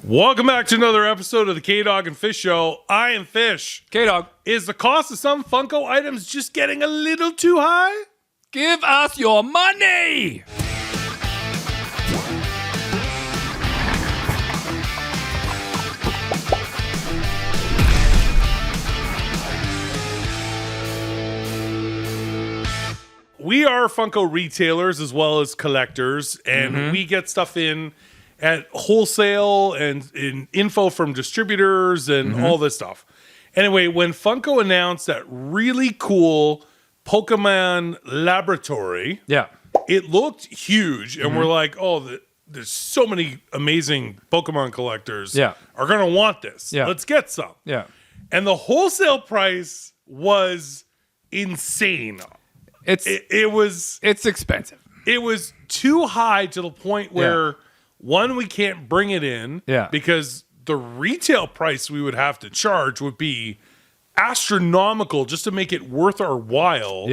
Welcome back to another episode of the K-Dog&Fish Show. I am Fish. K-Dog. Is the cost of some Funko items just getting a little too high? Give us your money! We are Funko retailers as well as collectors, and we get stuff in at wholesale and in info from distributors and all this stuff. Anyway, when Funko announced that really cool Pokemon laboratory, it looked huge, and we're like, oh, there's so many amazing Pokemon collectors are going to want this. Let's get some. And the wholesale price was insane. It's expensive. It was too high to the point where one, we can't bring it in because the retail price we would have to charge would be astronomical just to make it worth our while.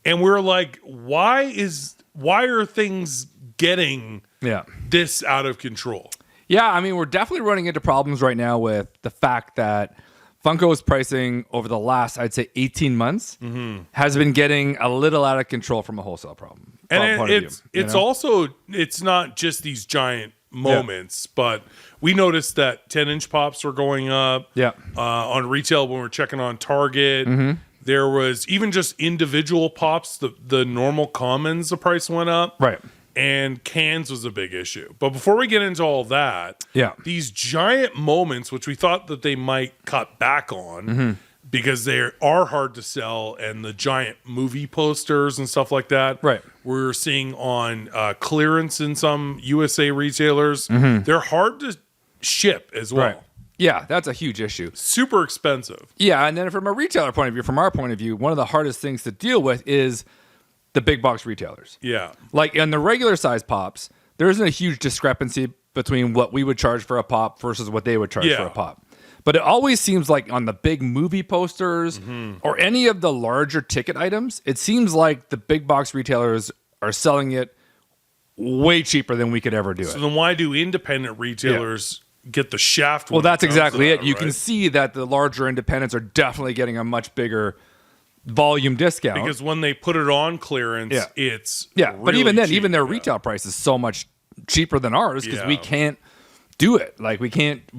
And we're like, why are things getting this out of control? I mean, we're definitely running into problems right now with the fact that Funko's pricing over the last, I'd say, 18 months has been getting a little out of control from a wholesale problem. And it's also, it's not just these giant moments, but we noticed that 10-inch pops were going up on retail when we're checking on Target. There was even just individual pops, the normal commons, the price went up. And cans was a big issue. But before we get into all that, these giant moments, which we thought that they might cut back on because they are hard to sell, and the giant movie posters and stuff like that, we're seeing on clearance in some USA retailers. They're hard to ship as well. That's a huge issue. Super expensive. And then from a retailer point of view, from our point of view, one of the hardest things to deal with is the big box retailers. Like in the regular size pops, there isn't a huge discrepancy between what we would charge for a pop versus what they would charge for a pop. But it always seems like on the big movie posters or any of the larger ticket items, it seems like the big box retailers are selling it way cheaper than we could ever do it. So then why do independent retailers get the shaft? Well, that's exactly it. You can see that the larger independents are definitely getting a much bigger volume discount, because when they put it on clearance, it's but even then, cheap. even their retail price is so much cheaper than ours because we can't do it. Like we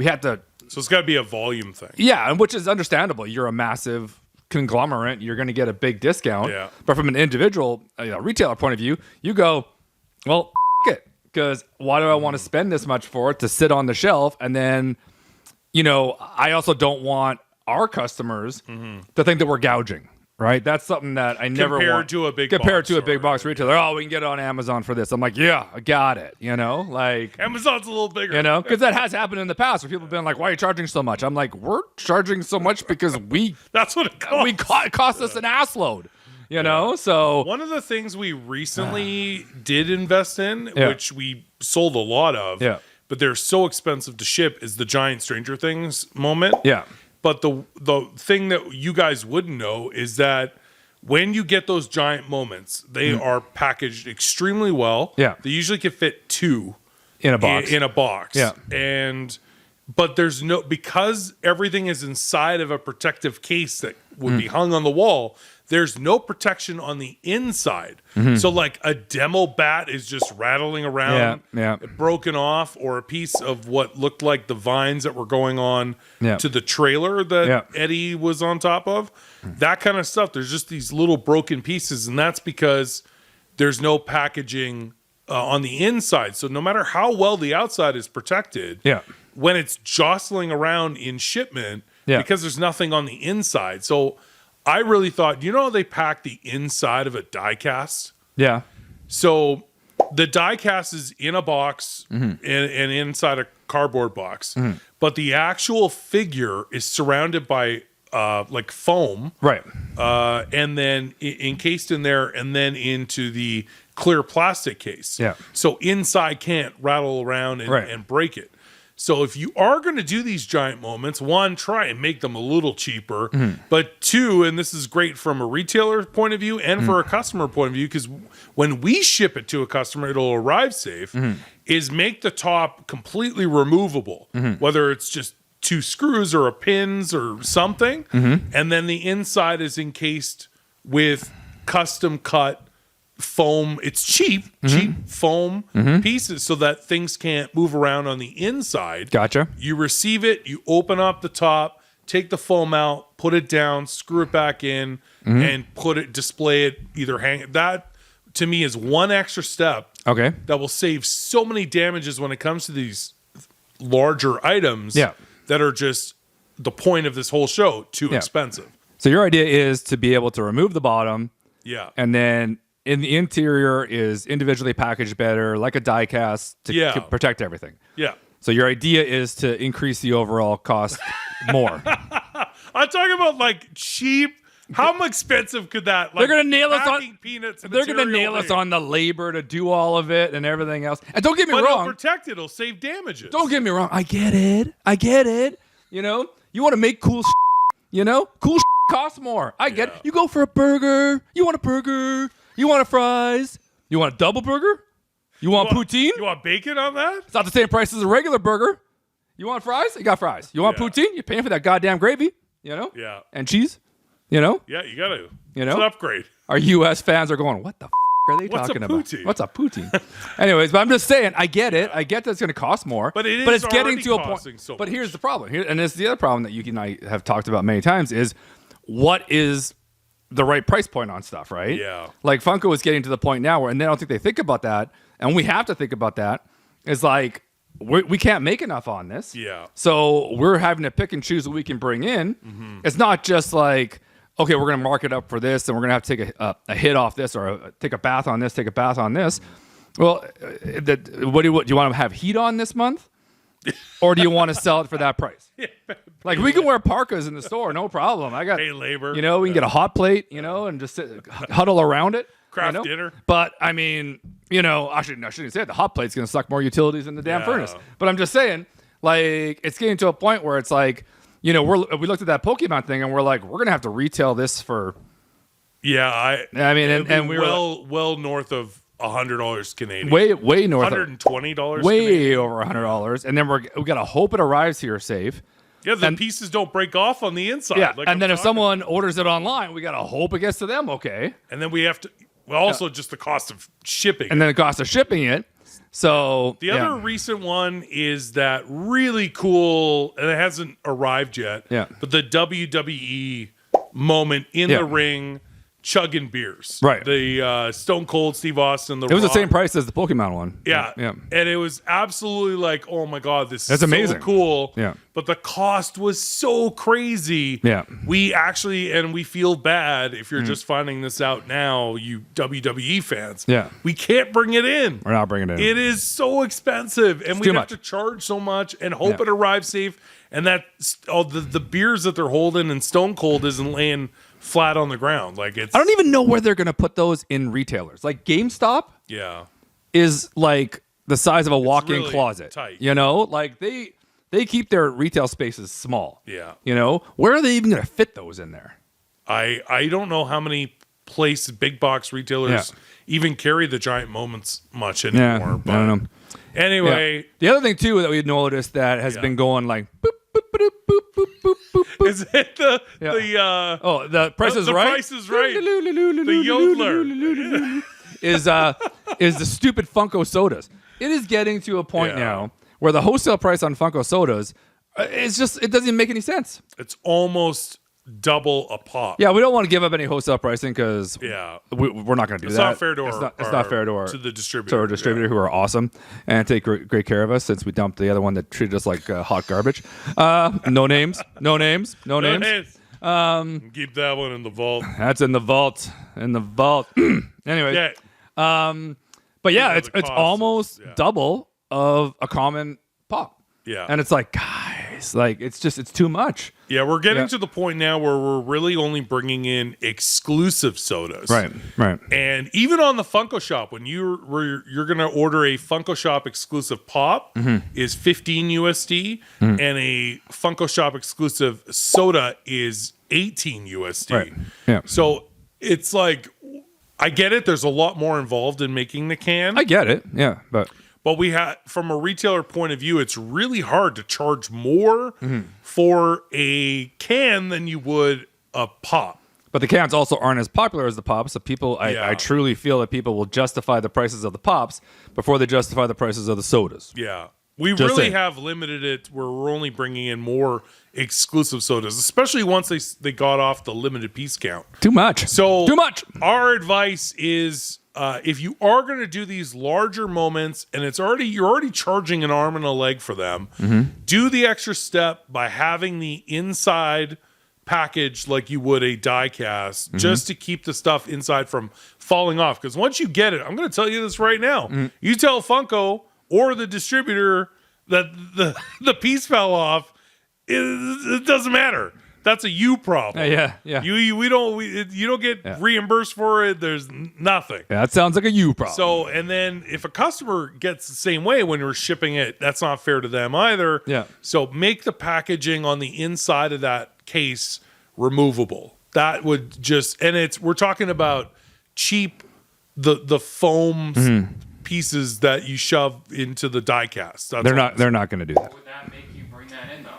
have to. So it's got to be a volume thing. And which is understandable. You're a massive conglomerate. You're going to get a big discount. But from an individual retailer point of view, you go, well, it, because why do I want to spend this much for it to sit on the shelf? And then, I also don't want our customers to think that we're gouging. Right, that's something that I never want to a big box retailer. Oh, we can get it on Amazon for this. I'm like, yeah, I got it. Like Amazon's a little bigger. Because that has happened in the past where people have been like, "Why are you charging so much?" I'm like, "We're charging so much because that's what it costs. It cost us an ass load." So one of the things we recently did invest in, which we sold a lot of, but they're so expensive to ship, is the giant Stranger Things moment. But the thing that you guys wouldn't know is that when you get those giant moments, they are packaged extremely well. They usually can fit 2 in a box. But there's because everything is inside of a protective case that would be hung on the wall, there's no protection on the inside. So like a demo bat is just rattling around, broken off, or a piece of what looked like the vines that were going on to the trailer that Eddie was on top of. That kind of stuff. There's just these little broken pieces, and that's because there's no packaging on the inside. So no matter how well the outside is protected, when it's jostling around in shipment, because there's nothing on the inside. So I really thought, they pack the inside of a die cast? So the die cast is in a box and inside a cardboard box, but the actual figure is surrounded by like foam, and then encased in there, and then into the clear plastic case. So inside can't rattle around and break it. So if you are going to do these giant moments, one, try and make them a little cheaper. But two, and this is great from a retailer point of view and for a customer point of view, because when we ship it to a customer, it'll arrive safe, is make the top completely removable, whether it's just 2 screws or a pins or something. And then the inside is encased with custom cut foam. It's cheap foam pieces so that things can't move around on the inside. Gotcha. You receive it, you open up the top, take the foam out, put it down, screw it back in, and display it, either hang. That to me is one extra step. Okay. That will save so many damages when it comes to these larger items. Yeah. That are just the point of this whole show, too expensive. So your idea is to be able to remove the bottom. Yeah. And then in the interior is individually packaged better, like a die cast to protect everything. Yeah. So your idea is to increase the overall cost more. I'm talking about like cheap. How expensive could that? Like, they're gonna nail us on peanuts. They're gonna nail us on the labor to do all of it and everything else. And don't get me wrong. It'll protect it. It'll save damages. Don't get me wrong. I get it. You know, you want to make cool. You know, cool costs more. I get it. You go for a burger. You want a burger. You want a fries. You want a double burger. You want poutine. You want bacon on that? It's not the same price as a regular burger. You want fries? You got fries. You want poutine? You're paying for that goddamn gravy. You know. Yeah. And cheese. You know? Yeah, you got to. You know? It's an upgrade. Our U.S. fans are going, what the are they talking about? What's a poutine? Anyways, but I'm just saying, I get it. I get that it's going to cost more. But it's getting to a point. So but here's the problem. And it's the other problem that you and I have talked about many times is what is the right price point on stuff, right? Yeah. Like Funko is getting to the point now where, and I don't think they think about that, and we have to think about that, is like, we can't make enough on this. Yeah. So we're having to pick and choose what we can bring in. It's not just like, okay, we're going to mark it up for this, and we're going to have to take a hit off this, or take a bath on this, take a bath on this. Well, what do you want to have heat on this month? Or do you want to sell it for that price? Like, we can wear parkas in the store, no problem. I got pay labor. You know, we can get a hot plate, you know, and just huddle around it. Craft dinner. But, I mean, you know, I shouldn't say it. The hot plate's going to suck more utilities than the damn furnace. But I'm just saying, like, it's getting to a point where it's like, you know, we looked at that Pokemon thing and we're like, we're gonna have to retail this for. Yeah, I mean, and we were well north of $100 Canadian. Way north. $120. Way Canadian. over $100, and then we gotta hope it arrives here safe. Yeah, the pieces don't break off on the inside. Yeah, like and then if someone orders it online, we gotta hope it gets to them okay. And then we have to. Well, also just the cost of shipping. And then the cost of shipping it. So the other recent one is that really cool, and it hasn't arrived yet. Yeah. But the WWE moment in the ring, chugging beers. Right. The Stone Cold Steve Austin. It was the same price as the Pokemon one. Yeah. And it was absolutely like, oh my God, this is amazing. So cool. Yeah. But the cost was so crazy. Yeah. We actually, and we feel bad if you're just finding this out now, you WWE fans. Yeah. We can't bring it in. We're not bringing it in. It is so expensive. And we have to charge so much and hope it arrives safe. And that the beers that they're holding and Stone Cold isn't laying flat on the ground. Like it's. I don't even know where they're going to put those in retailers. Like GameStop is like the size of a walk-in really closet. tight. You know, like they keep their retail spaces small. Yeah. You know, where are they even going to fit those in there? I don't know how many places, big box retailers even carry the giant moments much anymore. Yeah, but I don't know. Anyway. The other thing too that we noticed that has been going like boop, boop, boop, boop, boop, boop, boop. Is it the the Price is Right? The Price is Right. The Yodeler. is the stupid Funko sodas. It is getting to a point now where the wholesale price on Funko sodas it doesn't even make any sense. It's almost double a pop. Yeah, we don't want to give up any wholesale pricing because we're not going to do that. Not fair to it's not fair to the distributor. To our distributor who are awesome and take great care of us since we dumped the other one that treated us like hot garbage. No names. Keep that one in the vault. That's in the vault. Anyway. But yeah, it's almost double of a common pop. Yeah. And it's like, guys. guys, like it's too much. Yeah, we're getting to the point now where we're really only bringing in exclusive sodas. Right. And even on the Funko Shop, when you're going to order a Funko Shop exclusive pop is 15 USD and a Funko Shop exclusive soda is 18 USD. Right. Yeah. So it's like, I get it. There's a lot more involved in making the can. I get it. Yeah, but we have, from a retailer point of view, it's really hard to charge more for a can than you would a pop. But the cans also aren't as popular as the pops. So people, I truly feel that people will justify the prices of the pops before they justify the prices of the sodas. Yeah. We really have limited it where we're only bringing in more exclusive sodas, especially once they got off the limited piece count. Too much. So too much. Our advice is if you are going to do these larger moments and you're already charging an arm and a leg for them, do the extra step by having the inside package like you would a die cast just to keep the stuff inside from falling off. Because once you get it, I'm going to tell you this right now. You tell Funko or the distributor that the piece fell off, it doesn't matter. That's a you problem. Yeah. You don't get reimbursed for it. There's nothing. Yeah, that sounds like a you problem. So, and then if a customer gets the same way when you're shipping it, that's not fair to them either. Yeah. So make the packaging on the inside of that case removable. That would just, and we're talking about cheap, the foam pieces that you shove into the die cast. They're not going to do that. Would that make you bring that in though?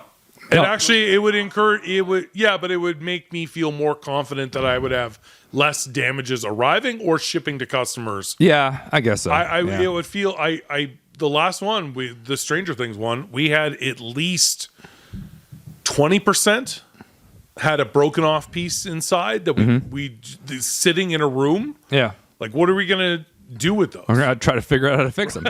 And actually, it would make me feel more confident that I would have less damages arriving or shipping to customers. Yeah, I guess so. It would feel the last one, the Stranger Things one, we had at least 20% had a broken off piece inside that we sitting in a room. Yeah. Like, what are we gonna do with those? We're gonna try to figure out how to fix them.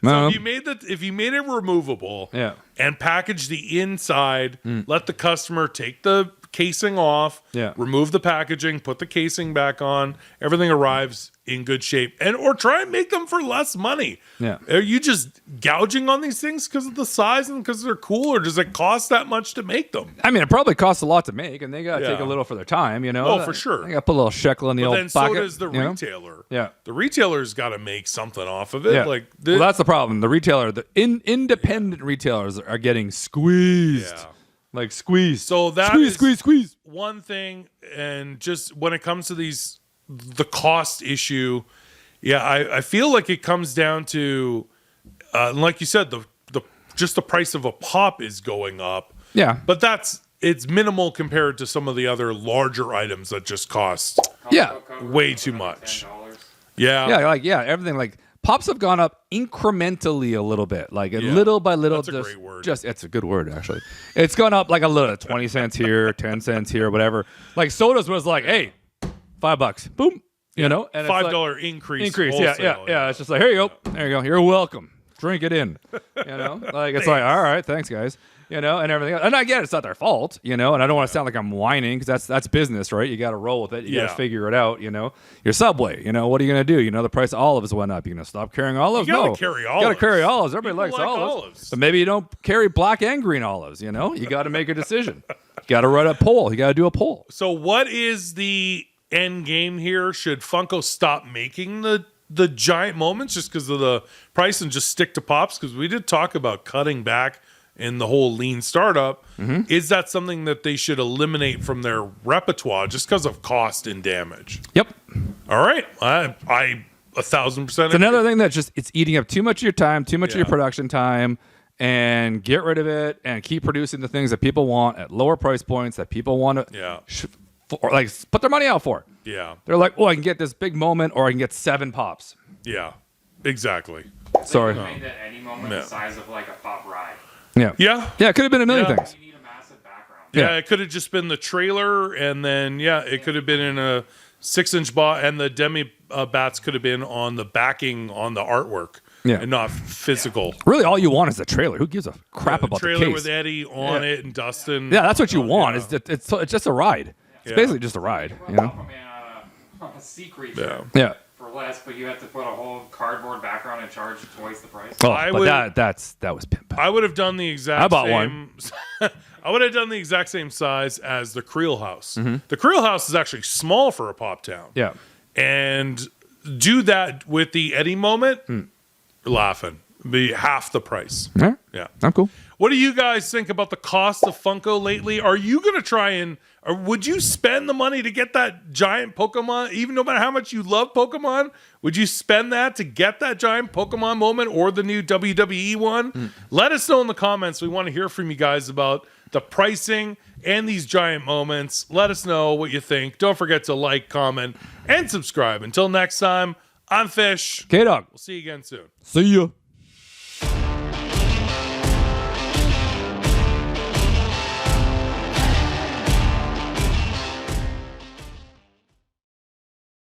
So if you made it removable and package the inside, let the customer take the casing off, remove the packaging, put the casing back on, everything arrives in good shape, or try and make them for less money. Yeah. Are you just gouging on these things because of the size and because they're cool, or does it cost that much to make them? I mean, it probably costs a lot to make, and they got to take a little for their time, Oh, for sure. They got to put a little shekel in the old then bucket. so does the retailer. Yeah. The retailer's got to make something off of it. Yeah. Like well, that's the problem. The retailer, independent retailers are getting squeezed. Yeah. Like squeezed. So that squeeze. One thing, and just when it comes to the cost issue, I feel like it comes down to, like you said, just the price of a pop is going up. Yeah, but it's minimal compared to some of the other larger items that just cost way too much. $10. Everything like. Pops have gone up incrementally a little bit, like little by little. That's a great word. It's a good word, actually. It's gone up like a little, 20 cents here, 10 cents here, whatever. Like sodas was like, hey, $5, boom, you know, and $5 increase. Yeah. It's just like, here you go, you're welcome. Drink it in, you know. Like it's like, all right, thanks, guys. You know, and everything else. And I get it, it's not their fault, you know, and I don't want to sound like I'm whining because that's business, right? You got to roll with it. You got to figure it out, you know. Your Subway, you know, what are you going to do? You know, the price of olives went up. You're going to stop carrying olives? You got to carry olives. You got to carry olives. Everybody likes olives. But maybe you don't carry black and green olives, you know. You got to make a decision. You got to write a poll. You got to do a poll. So what is the end game here? Should Funko stop making the giant moments just because of the price and just stick to pops? Because we did talk about cutting back in the whole lean startup. Is that something that they should eliminate from their repertoire just because of cost and damage? Yep. All right. I 1,000%. It's another thing that it's eating up too much of your time, too much of your production time, and get rid of it and keep producing the things that people want at lower price points that people want to like put their money out for. Yeah. They're like, oh, I can get this big moment or I can get 7 pops. Yeah, exactly. Sorry. Made that any moment the size of like a pop ride. Yeah. It could have been a million things. You need a massive background. Yeah, it could have just been the trailer, and then it could have been in a 6-inch bot, and the demi bats could have been on the backing on the artwork, and not physical. Really, all you want is the trailer. Who gives a crap about the trailer case? with Eddie on it and Dustin? Yeah, that's what you want. It's just a ride. It's basically just a ride. You know. A sea creature. Yeah. For less, but you have to put a whole cardboard background and charge twice the price. Oh, I but would- that was pimp. I would have done the exact I bought same. I would have done the exact same size as the Creel House. Mm-hmm. The Creel House is actually small for a Pop Town. Yeah. And do that with the Eddie moment, Hmm. you're laughing. Be half the price. Yeah. Yeah. I'm cool. What do you guys think about the cost of Funko lately? Are you going to try and, or would you spend the money to get that giant Pokemon, even no matter how much you love Pokemon? Would you spend that to get that giant Pokemon moment or the new WWE one? Let us know in the comments. We want to hear from you guys about the pricing and these giant moments. Let us know what you think. Don't forget to like, comment, and subscribe. Until next time, I'm Fish. K-Dog. We'll see you again soon. See ya.